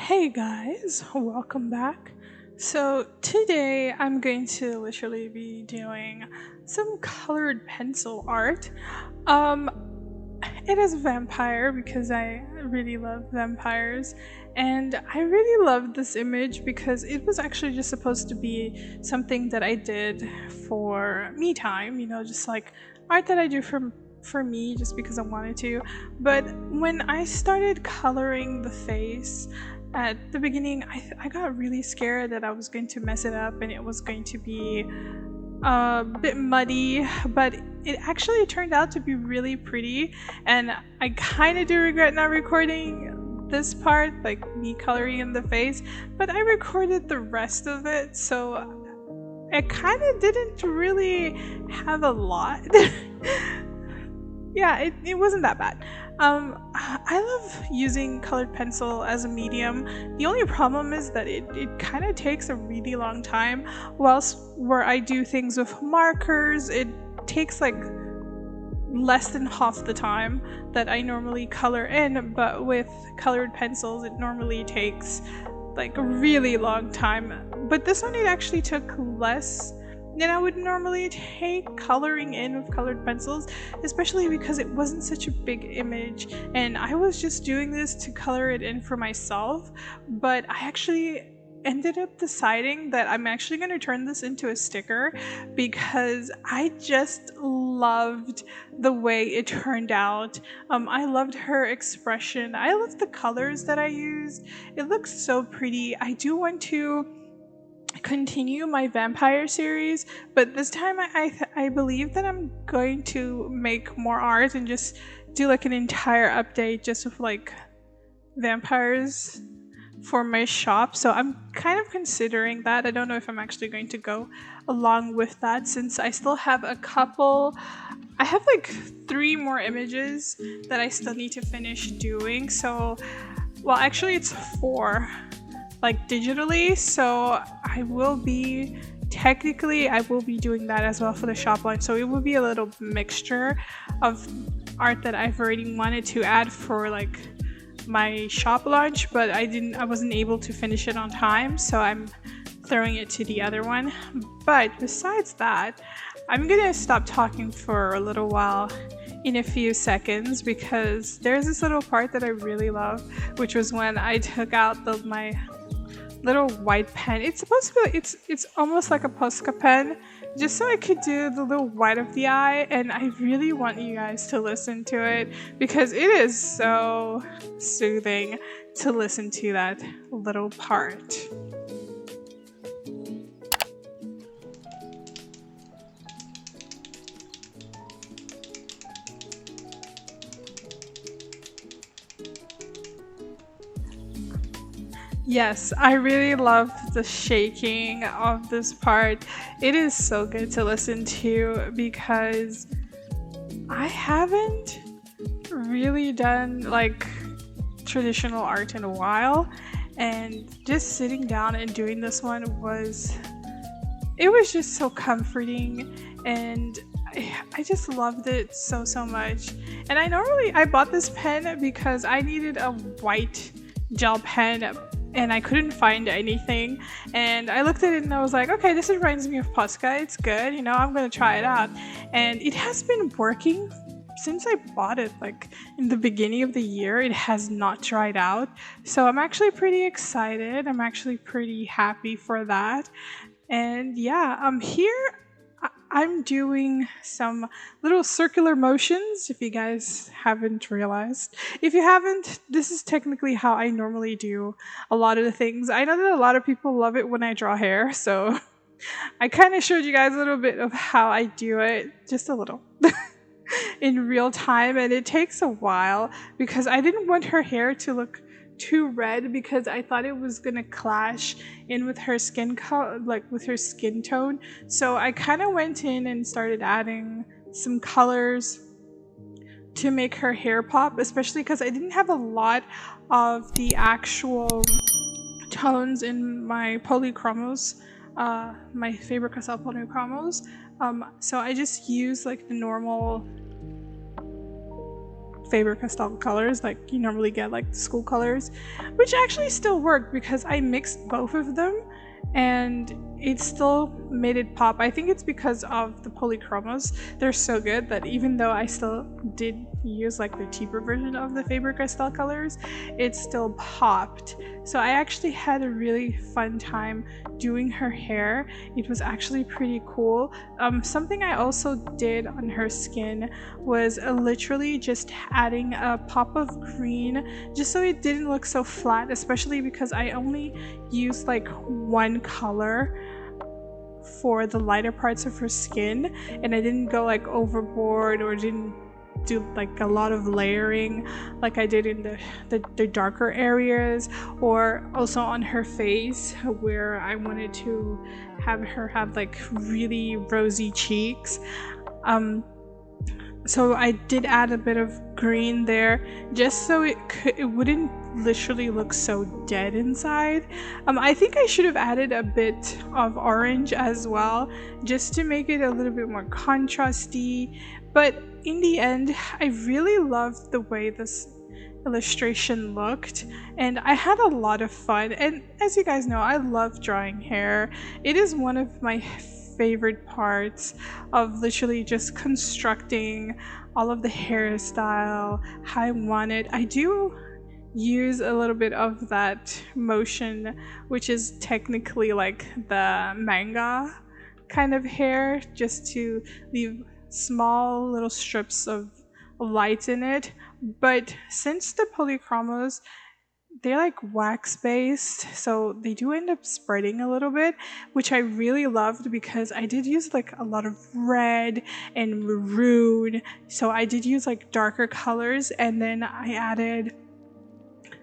Hey guys, welcome back. So today I'm going to literally be doing some colored pencil art. Um it is vampire because I really love vampires, and I really love this image because it was actually just supposed to be something that I did for me time, just like art that I do for me just because I wanted to. But when I started coloring the face at the beginning, I got really scared that I was going to mess it up and it was going to be a bit muddy, but it actually turned out to be really pretty. And I kind of do regret not recording this part, like me coloring in the face, but I recorded the rest of it, so it kind of didn't really have a lot. Yeah, it wasn't that bad. I love using colored pencil as a medium. The only problem is that it kind of takes a really long time. Whilst where I do things with markers, it takes like less than half the time that I normally color in, but with colored pencils, it normally takes like a really long time. But this one, it actually took less than I would normally take coloring in with colored pencils, especially because it wasn't such a big image and I was just doing this to color it in for myself. But I actually ended up deciding that I'm actually going to turn this into a sticker because I just loved the way it turned out. I loved her expression. I loved the colors that I used. It looks so pretty. I do want to continue my vampire series, but this time I believe that I'm going to make more art and just do like an entire update just with like vampires for my shop. So I'm kind of considering that. I don't know if I'm actually going to go along with that since I still have a couple. I have like 3 more images that I still need to finish doing. So, well, actually, it's 4, like digitally. So I will be doing that as well for the shop line. So it will be a little mixture of art that I've already wanted to add for like my shop launch, but I wasn't able to finish it on time, so I'm throwing it to the other one. But besides that, I'm gonna stop talking for a little while in a few seconds because there's this little part that I really love, which was when I took out my little white pen. It's supposed to be, it's almost like a Posca pen, just so I could do the little white of the eye, and I really want you guys to listen to it because it is so soothing to listen to that little part. Yes, I really love the shaking of this part. It is so good to listen to because I haven't really done like traditional art in a while, and just sitting down and doing this one was just so comforting, and I just loved it so much. And I bought this pen because I needed a white gel pen and I couldn't find anything, and I looked at it and I was like, okay, this reminds me of Posca. It's good, I'm gonna try it out. And it has been working since I bought it, like in the beginning of the year. It has not dried out, so I'm actually pretty excited. I'm actually pretty happy for that. And yeah, here I'm doing some little circular motions, if you guys haven't realized. If you haven't, this is technically how I normally do a lot of the things. I know that a lot of people love it when I draw hair, so I kind of showed you guys a little bit of how I do it, just a little, in real time, and it takes a while because I didn't want her hair to look too red because I thought it was gonna clash in with her skin color, like with her skin tone. So I kind of went in and started adding some colors to make her hair pop, especially because I didn't have a lot of the actual tones in my polychromos, my Faber Castell polychromos. So I just used like the normal Faber Castell colors, like you normally get like the school colors, which actually still worked because I mixed both of them and it still made it pop. I think it's because of the polychromos. They're so good that even though I still did use like the cheaper version of the Faber Castell colors, it still popped. So I actually had a really fun time doing her hair. It was actually pretty cool. Something I also did on her skin was literally just adding a pop of green just so it didn't look so flat, especially because I only used like one color for the lighter parts of her skin and I didn't go like overboard or didn't do like a lot of layering like I did in the darker areas, or also on her face where I wanted to have her have like really rosy cheeks. So I did add a bit of green there just so it wouldn't literally look so dead inside. I think I should have added a bit of orange as well just to make it a little bit more contrasty, but in the end I really loved the way this illustration looked and I had a lot of fun. And as you guys know, I love drawing hair. It is one of my favorite parts of literally just constructing all of the hairstyle how I want it. I do use a little bit of that motion, which is technically like the manga kind of hair, just to leave small little strips of light in it. But since the polychromos, they're like wax based, so they do end up spreading a little bit, which I really loved because I did use like a lot of red and maroon, so I did use like darker colors, and then I added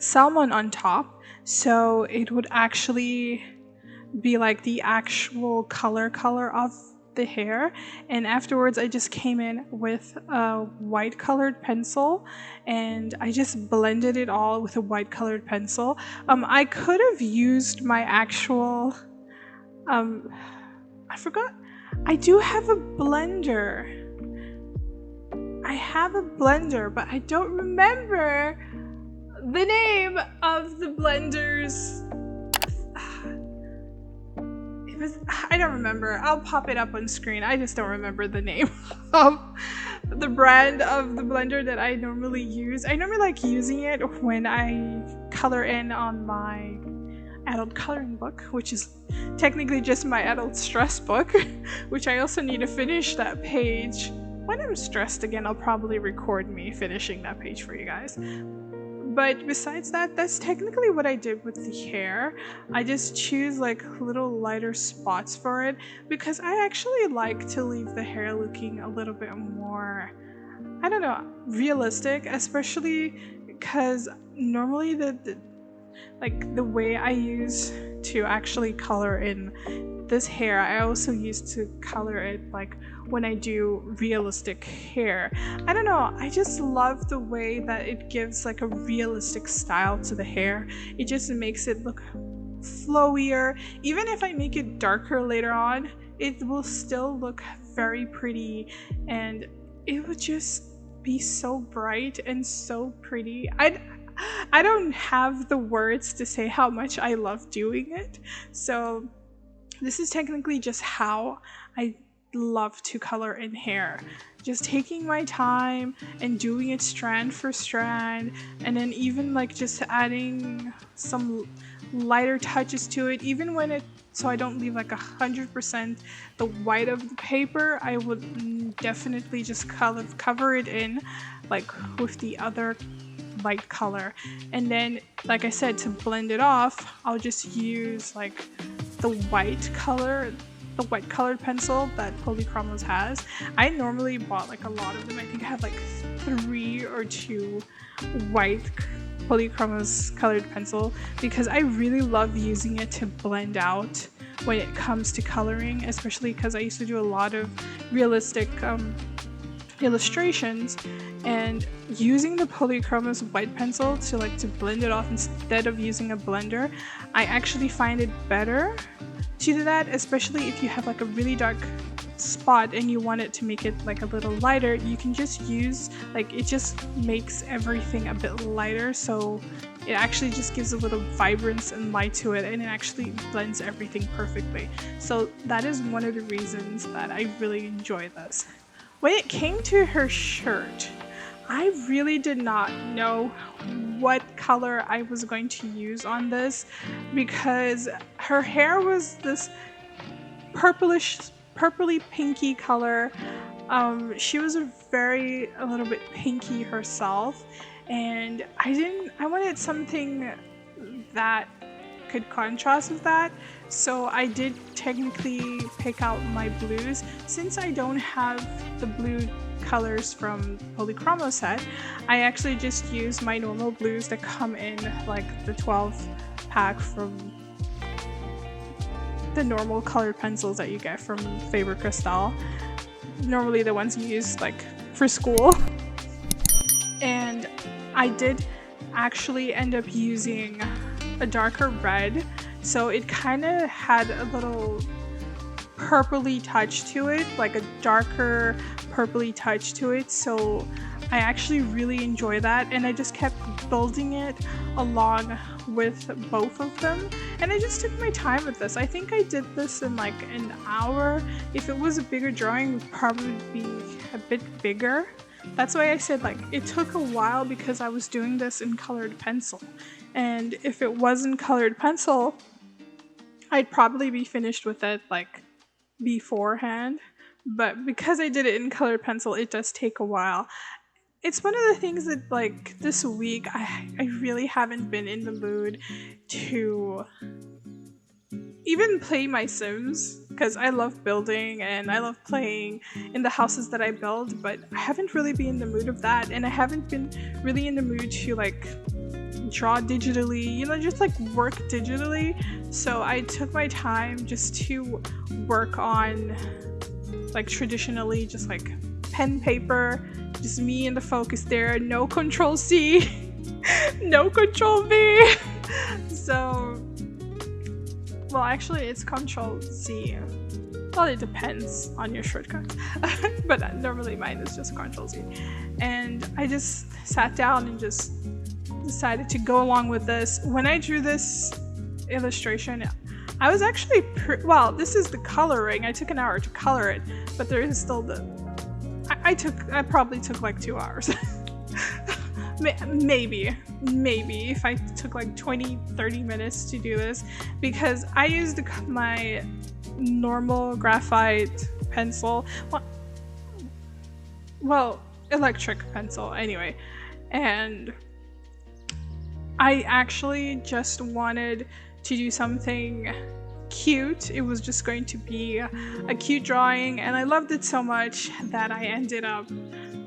salmon on top so it would actually be like the actual color of the hair. And afterwards I just came in with a white colored pencil and I just blended it all with a white colored pencil. I could have used my actual I forgot, I do have a blender. I have a blender, but I don't remember the name of the blenders. I don't remember. I'll pop it up on screen. I just don't remember the name of the brand of the blender that I normally use. I normally like using it when I color in on my adult coloring book, which is technically just my adult stress book, which I also need to finish that page. When I'm stressed again, I'll probably record me finishing that page for you guys. But besides that, that's technically what I did with the hair. I just choose like little lighter spots for it because I actually like to leave the hair looking a little bit more, I don't know, realistic, especially because normally the way I use to actually color in this hair, I also used to color it like when I do realistic hair. I don't know, I just love the way that it gives like a realistic style to the hair. It just makes it look flowier. Even if I make it darker later on, it will still look very pretty and it would just be so bright and so pretty. I don't have the words to say how much I love doing it. So this is technically just how I love to color in hair. Just taking my time and doing it strand for strand, and then even like just adding some lighter touches to it, even when it, so I don't leave like 100% the white of the paper. I would definitely just cover it in like with the other light color, and then like I said, to blend it off, I'll just use like the white colored pencil that Polychromos has. I normally bought like a lot of them. I think I have like 3 or 2 white Polychromos colored pencil because I really love using it to blend out when it comes to coloring, especially because I used to do a lot of realistic illustrations, and using the Polychromos white pencil to blend it off instead of using a blender, I actually find it better to do that, especially if you have like a really dark spot and you want it to make it like a little lighter, you can just use, like, it just makes everything a bit lighter, so it actually just gives a little vibrance and light to it, and it actually blends everything perfectly. So that is one of the reasons that I really enjoy this. When it came to her shirt, I really did not know what color I was going to use on this, because her hair was this purpley pinky color. She was a little bit pinky herself, and I wanted something that could contrast with that, so I did technically pick out my blues. Since I don't have the blue colors from Polychromo set, I actually just used my normal blues that come in like the 12 pack from the normal colored pencils that you get from Faber Castell, normally the ones you use like for school. And I did actually end up using a darker red, so it kind of had a little purpley touch to it, like a darker purpley touch to it, so I actually really enjoy that, and I just kept building it along with both of them, and I just took my time with this. I think I did this in like an hour. If it was a bigger drawing, it would probably be a bit bigger. That's why I said like it took a while, because I was doing this in colored pencil, and if it wasn't colored pencil, I'd probably be finished with it like beforehand, but because I did it in colored pencil, it does take a while. It's one of the things that like this week I really haven't been in the mood to even play my Sims, because I love building and I love playing in the houses that I build, but I haven't really been in the mood of that, and I haven't been really in the mood to like draw digitally, you know, just like work digitally. So I took my time just to work on like traditionally, just like pen, paper, just me and the focus there, no control C, no control V. So, well, actually it's control C. Well, it depends on your shortcuts, but normally mine is just control C. And I just sat down and just decided to go along with this. When I drew this illustration, I was actually well, this is the coloring. I took an hour to color it, but there is still the I probably took like 2 hours. maybe if I took like 20-30 minutes to do this, because I used my normal graphite pencil, well, electric pencil anyway, and I actually just wanted to do something cute. It was just going to be a cute drawing, and I loved it so much that I ended up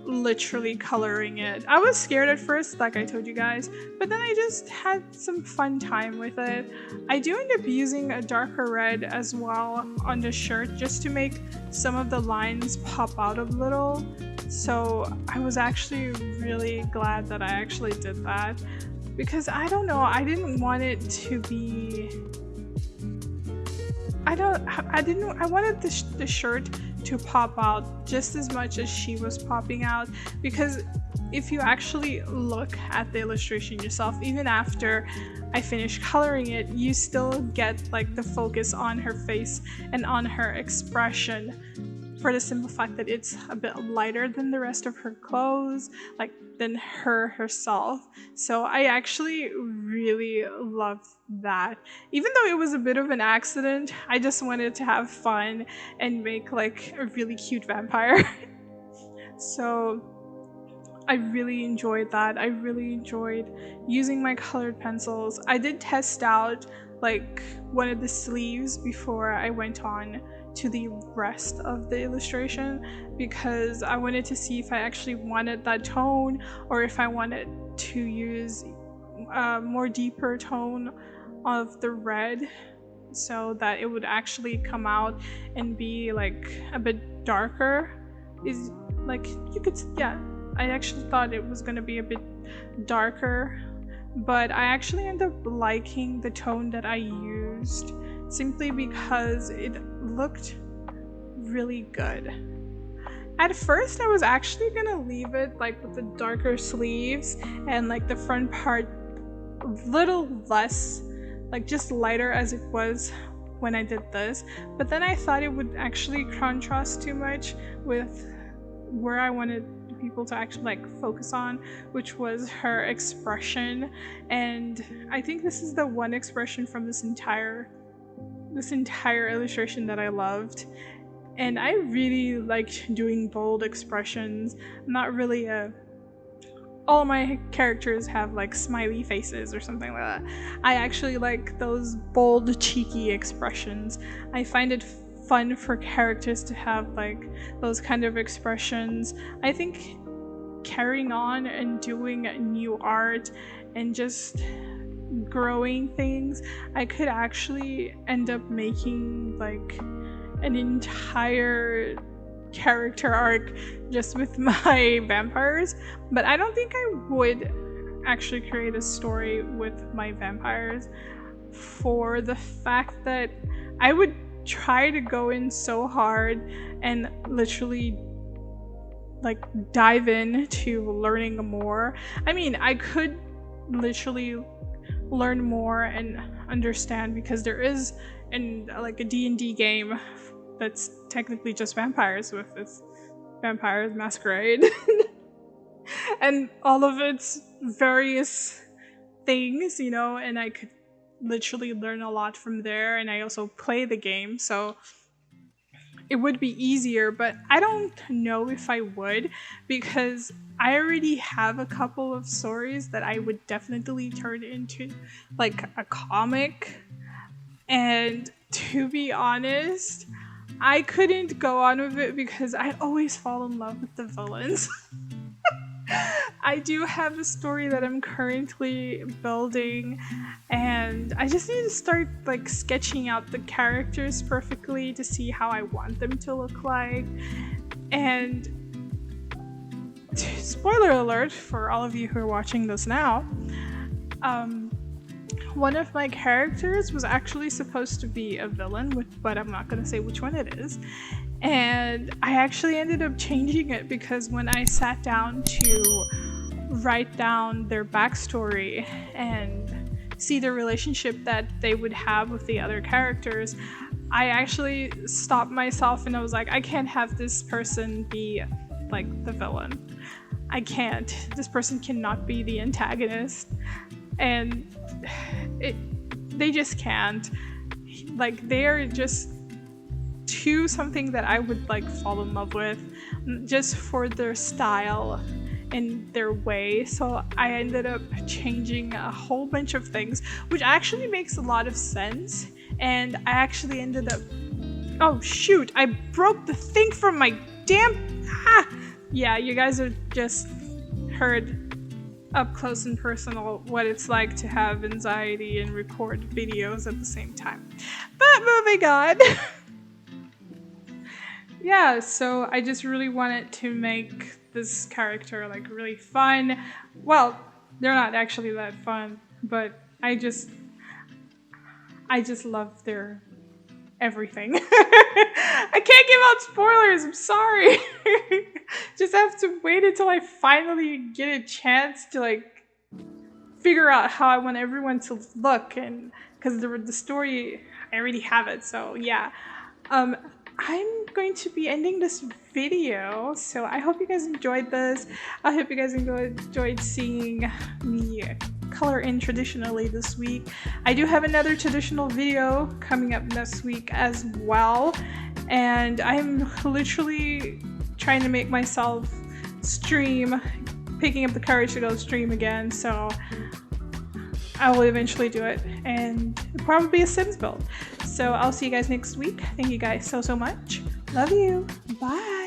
literally coloring it. I was scared at first, like I told you guys, but then I just had some fun time with it. I do end up using a darker red as well on the shirt just to make some of the lines pop out a little, so I was actually really glad that I actually did that, because I don't know, I didn't want it to be, I wanted the shirt to pop out just as much as she was popping out, because if you actually look at the illustration yourself, even after I finish coloring it, you still get like the focus on her face and on her expression, for the simple fact that it's a bit lighter than the rest of her clothes, like than herself. So I actually really loved that. Even though it was a bit of an accident, I just wanted to have fun and make like a really cute vampire. So I really enjoyed that. I really enjoyed using my colored pencils. I did test out like one of the sleeves before I went on to the rest of the illustration, because I wanted to see if I actually wanted that tone or if I wanted to use a more deeper tone of the red, so that it would actually come out and be like a bit darker. Is like, you could, yeah, I actually thought it was gonna be a bit darker, but I actually ended up liking the tone that I used, simply because it looked really good. At first I was actually gonna leave it like with the darker sleeves and like the front part a little less, like just lighter as it was when I did this, but then I thought it would actually contrast too much with where I wanted people to actually like focus on, which was her expression. And I think this is the one expression from this entire illustration that I loved. And I really liked doing bold expressions. I'm not really all my characters have like smiley faces or something like that. I actually like those bold, cheeky expressions. I find it fun for characters to have like those kind of expressions. I think carrying on and doing new art and just growing things, I could actually end up making like an entire character arc just with my vampires, but I don't think I would actually create a story with my vampires, for the fact that I would try to go in so hard and literally like dive in to learning more. I mean, I could literally learn more and understand, because there is like a D&D game that's technically just vampires with its Vampires Masquerade and all of its various things, you know, and I could literally learn a lot from there. And I also play the game, so it would be easier, but I don't know if I would, because I already have a couple of stories that I would definitely turn into like a comic. And to be honest, I couldn't go on with it because I always fall in love with the villains. I do have a story that I'm currently building, and I just need to start like sketching out the characters perfectly to see how I want them to look like. And spoiler alert for all of you who are watching this now, one of my characters was actually supposed to be a villain, but I'm not going to say which one it is. And I actually ended up changing it because when I sat down to write down their backstory and see the relationship that they would have with the other characters, I actually stopped myself and I was like, I can't have this person be like the villain. I can't. This person cannot be the antagonist. And they just can't. Like, they're just too something that I would like fall in love with just for their style and their way. So I ended up changing a whole bunch of things, which actually makes a lot of sense. And I actually ended up, oh shoot, I broke the thing from my damn, yeah, you guys have just heard up close and personal what it's like to have anxiety and record videos at the same time. But moving on. Yeah, so I just really wanted to make this character like really fun. Well, they're not actually that fun, but I just love their everything. I can't give out spoilers, I'm sorry. Just have to wait until I finally get a chance to like figure out how I want everyone to look, and because the story, I already have it, so yeah. I'm going to be ending this video, so I hope you guys enjoyed this. I hope you guys enjoyed seeing me color in traditionally this week. I do have another traditional video coming up next week as well, and I'm literally trying to make myself stream, picking up the courage to go stream again, so I will eventually do it, and it'll probably be a Sims build. So I'll see you guys next week. Thank you guys so much. Love you. Bye.